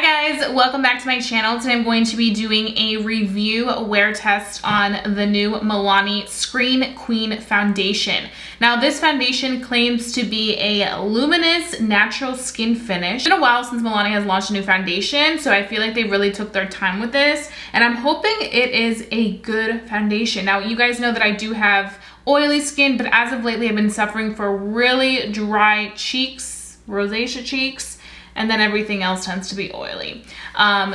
Hi guys, welcome back to my channel. Today I'm going to be doing a review wear test on the new Milani Screen Queen foundation. Now this foundation claims to be a luminous natural skin finish. It's been a while since Milani has launched a new foundation, so I feel like they really took their time with this, and I'm hoping it is a good foundation. Now you guys know that I do have oily skin, but as of lately I've been suffering for really dry cheeks, rosacea cheeks, and then everything else tends to be oily.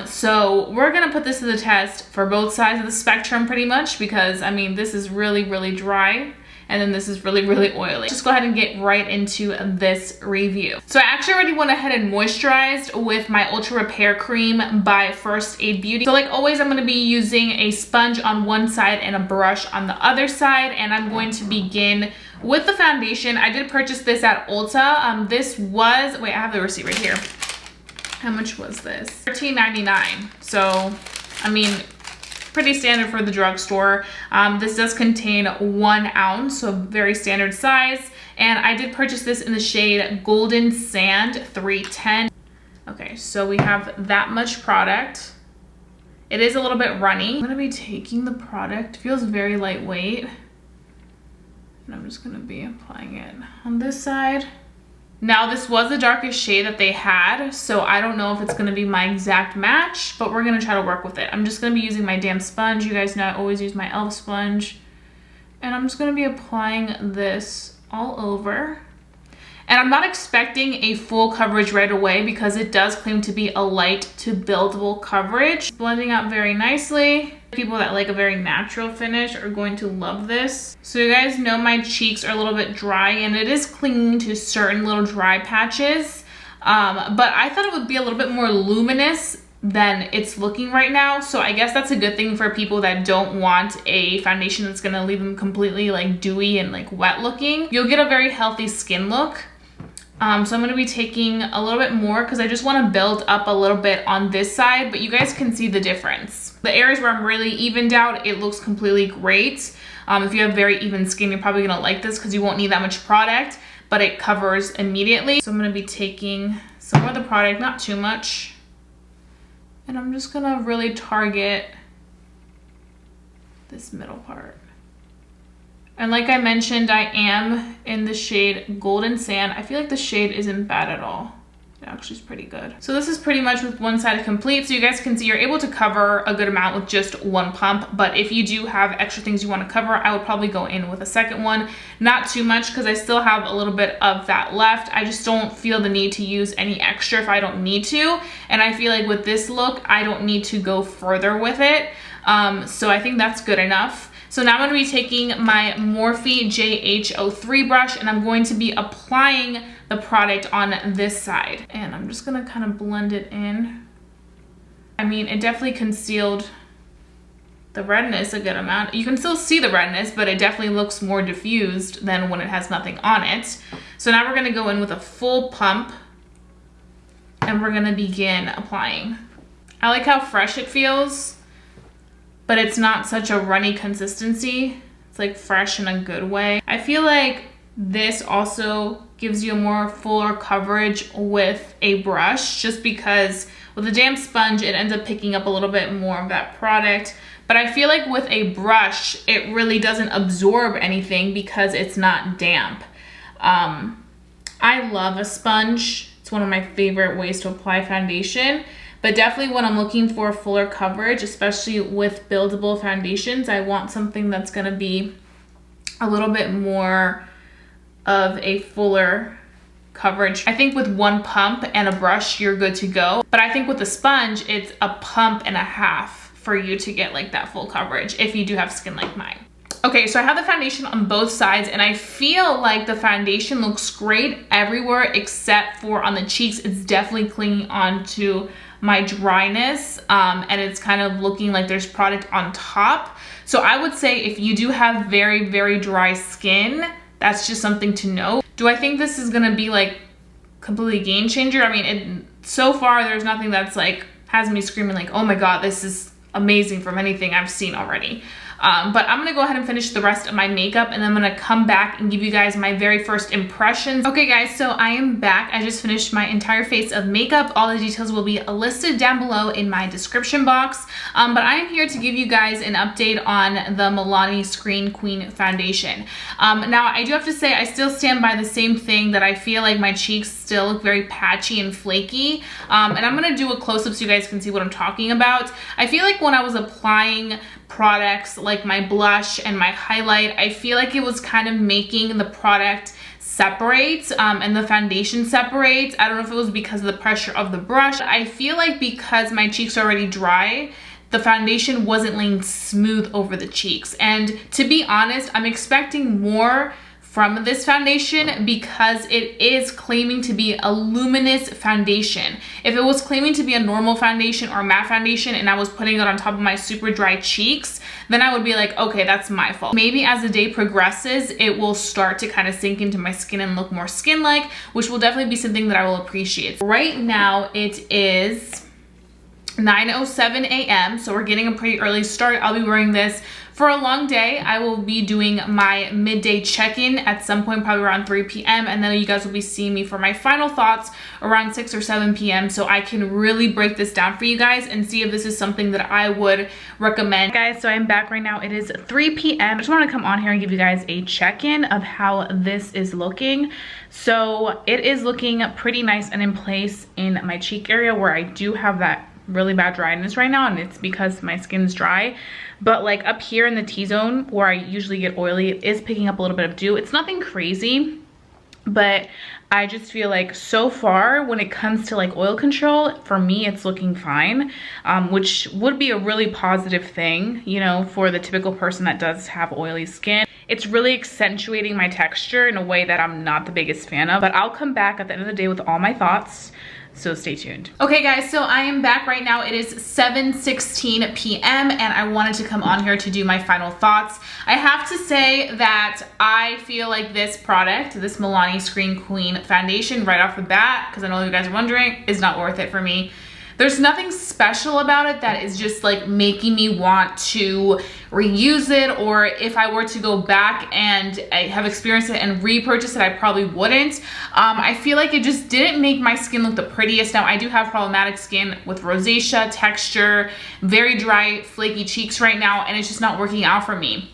So we're gonna put this to the test for both sides of the spectrum pretty much, because I mean, this is really, really dry, and then this is really, really oily. Just go ahead and get right into this review. So I actually already went ahead and moisturized with my Ultra Repair Cream by First Aid Beauty. So like always, I'm gonna be using a sponge on one side and a brush on the other side, and I'm going to begin with the foundation. I did purchase this at Ulta. This was, wait, I have the receipt right here. How much was this? $13.99. So, I mean, pretty standard for the drugstore. This does contain 1 ounce, so very standard size. And I did purchase this in the shade Golden Sand 310. Okay, so we have that much product. It is a little bit runny. I'm gonna be taking the product. It feels very lightweight. And I'm just gonna be applying it on this side. Now this was the darkest shade that they had, so I don't know if it's gonna be my exact match, but we're gonna try to work with it. I'm just gonna be using my damn sponge. You guys know I always use my e.l.f. sponge. And I'm just gonna be applying this all over. And I'm not expecting a full coverage right away because it does claim to be a light to buildable coverage. Blending out very nicely. People that like a very natural finish are going to love this. So you guys know my cheeks are a little bit dry, and it is clinging to certain little dry patches. But I thought it would be a little bit more luminous than it's looking right now. So I guess that's a good thing for people that don't want a foundation that's gonna leave them completely like dewy and like wet looking. You'll get a very healthy skin look. So I'm gonna be taking a little bit more because I just wanna build up a little bit on this side, but you guys can see the difference. The areas where I'm really evened out, it looks completely great. If you have very even skin, you're probably gonna like this because you won't need that much product, but it covers immediately. So I'm gonna be taking some more of the product, not too much. And I'm just gonna really target this middle part. And like I mentioned, I am in the shade Golden Sand. I feel like the shade isn't bad at all. It actually is pretty good. So this is pretty much with one side complete. So you guys can see you're able to cover a good amount with just one pump. But if you do have extra things you want to cover, I would probably go in with a second one. Not too much because I still have a little bit of that left. I just don't feel the need to use any extra if I don't need to. And I feel like with this look, I don't need to go further with it. So I think that's good enough. So now I'm going to be taking my Morphe JH03 brush, and I'm going to be applying the product on this side. And I'm just going to kind of blend it in. I mean, it definitely concealed the redness a good amount. You can still see the redness, but it definitely looks more diffused than when it has nothing on it. So now we're going to go in with a full pump, and we're going to begin applying. I like how fresh it feels, but it's not such a runny consistency. It's like fresh in a good way. I feel like this also gives you a more fuller coverage with a brush, just because with a damp sponge, it ends up picking up a little bit more of that product. But I feel like with a brush, it really doesn't absorb anything because it's not damp. I love a sponge. It's one of my favorite ways to apply foundation. But definitely when I'm looking for fuller coverage, especially with buildable foundations, I want something that's gonna be a little bit more of a fuller coverage. I think with one pump and a brush, you're good to go. But I think with a sponge, it's a pump and a half for you to get like that full coverage if you do have skin like mine. Okay, so I have the foundation on both sides, and I feel like the foundation looks great everywhere except for on the cheeks. It's definitely clinging onto my dryness, and it's kind of looking like there's product on top. So I would say if you do have very, very dry skin, that's just something to know. Do I think this is gonna be like completely game changer? I mean, so far there's nothing that's like has me screaming like, oh my God, this is amazing from anything I've seen already. But I'm gonna go ahead and finish the rest of my makeup, and then I'm gonna come back and give you guys my very first impressions. Okay guys, so I am back. I just finished my entire face of makeup. All the details will be listed down below in my description box. But I am here to give you guys an update on the Milani Screen Queen foundation. Now I do have to say I still stand by the same thing, that I feel like my cheeks still look very patchy and flaky. And I'm gonna do a close-up so you guys can see what I'm talking about. I feel like when I was applying products like my blush and my highlight, I feel like it was kind of making the product separate and the foundation separate. I don't know if it was because of the pressure of the brush. I feel like because my cheeks are already dry, the foundation wasn't laying smooth over the cheeks. And to be honest, I'm expecting more from this foundation because it is claiming to be a luminous foundation. If it was claiming to be a normal foundation or matte foundation and I was putting it on top of my super dry cheeks, then I would be like, okay, that's my fault. Maybe as the day progresses, it will start to kind of sink into my skin and look more skin-like, which will definitely be something that I will appreciate. Right now it is 9:07 a.m. so we're getting a pretty early start. I'll be wearing this for a long day. I will be doing my midday check-in at some point, probably around 3 p.m. and then you guys will be seeing me for my final thoughts around 6 or 7 p.m. so I can really break this down for you guys and see if this is something that I would recommend. Guys, so I'm back right now. It is 3 p.m. I just want to come on here and give you guys a check-in of how this is looking. So it is looking pretty nice and in place in my cheek area where I do have that really bad dryness right now, and it's because my skin's dry. But like up here in the T-zone where I usually get oily, it is picking up a little bit of dew. It's nothing crazy, but I just feel like so far when it comes to like oil control, for me it's looking fine, which would be a really positive thing, you know, for the typical person that does have oily skin. It's really accentuating my texture in a way that I'm not the biggest fan of, but I'll come back at the end of the day with all my thoughts. So stay tuned. Okay guys, so I am back right now. It is 7:16 p.m. and I wanted to come on here to do my final thoughts. I have to say that I feel like this product, this Milani Screen Queen foundation right off the bat, because I know you guys are wondering, is not worth it for me. There's nothing special about it that is just like making me want to reuse it, or if I were to go back and I have experienced it and repurchase it, I probably wouldn't. I feel like it just didn't make my skin look the prettiest. Now I do have problematic skin with rosacea, texture, very dry, flaky cheeks right now, and it's just not working out for me.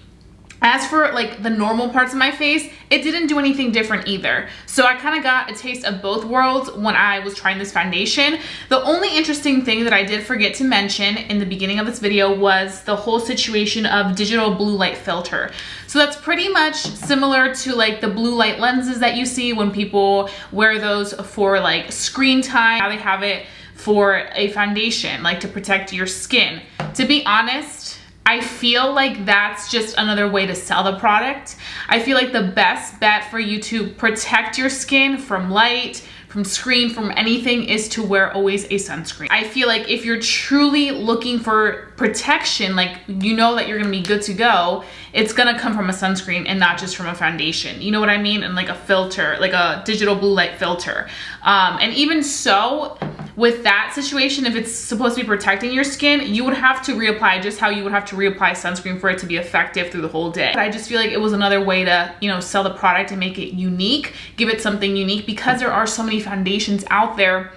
As for like the normal parts of my face, it didn't do anything different either. So I kind of got a taste of both worlds when I was trying this foundation. The only interesting thing that I did forget to mention in the beginning of this video was the whole situation of digital blue light filter. So that's pretty much similar to like the blue light lenses that you see when people wear those for like screen time. Now they have it for a foundation, like to protect your skin. To be honest, I feel like that's just another way to sell the product. I feel like the best bet for you to protect your skin from light, from screen, from anything is to wear always a sunscreen. I feel like if you're truly looking for protection, like you know that you're gonna be good to go, it's gonna come from a sunscreen and not just from a foundation. You know what I mean? And like a filter, like a digital blue light filter. And even so, with that situation, if it's supposed to be protecting your skin, you would have to reapply just how you would have to reapply sunscreen for it to be effective through the whole day. But I just feel like it was another way to, you know, sell the product and make it unique, give it something unique, because there are so many foundations out there.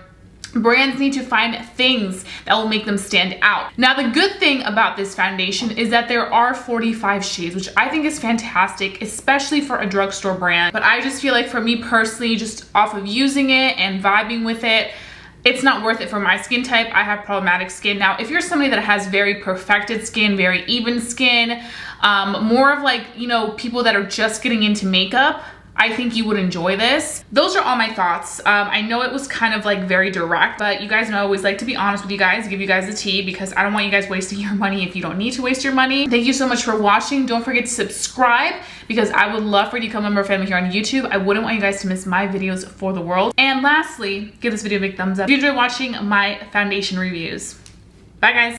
Brands need to find things that will make them stand out. Now, the good thing about this foundation is that there are 45 shades, which I think is fantastic, especially for a drugstore brand. But I just feel like for me personally, just off of using it and vibing with it, it's not worth it for my skin type. I have problematic skin. Now, if you're somebody that has very perfected skin, very even skin, more of like, you know, people that are just getting into makeup, I think you would enjoy this. Those are all my thoughts. I know it was kind of like very direct, but you guys know I always like to be honest with you guys, give you guys the tea, because I don't want you guys wasting your money if you don't need to waste your money. Thank you so much for watching. Don't forget to subscribe, because I would love for you to become a member family here on YouTube. I wouldn't want you guys to miss my videos for the world. And lastly, give this video a big thumbs up if you enjoy watching my foundation reviews. Bye guys.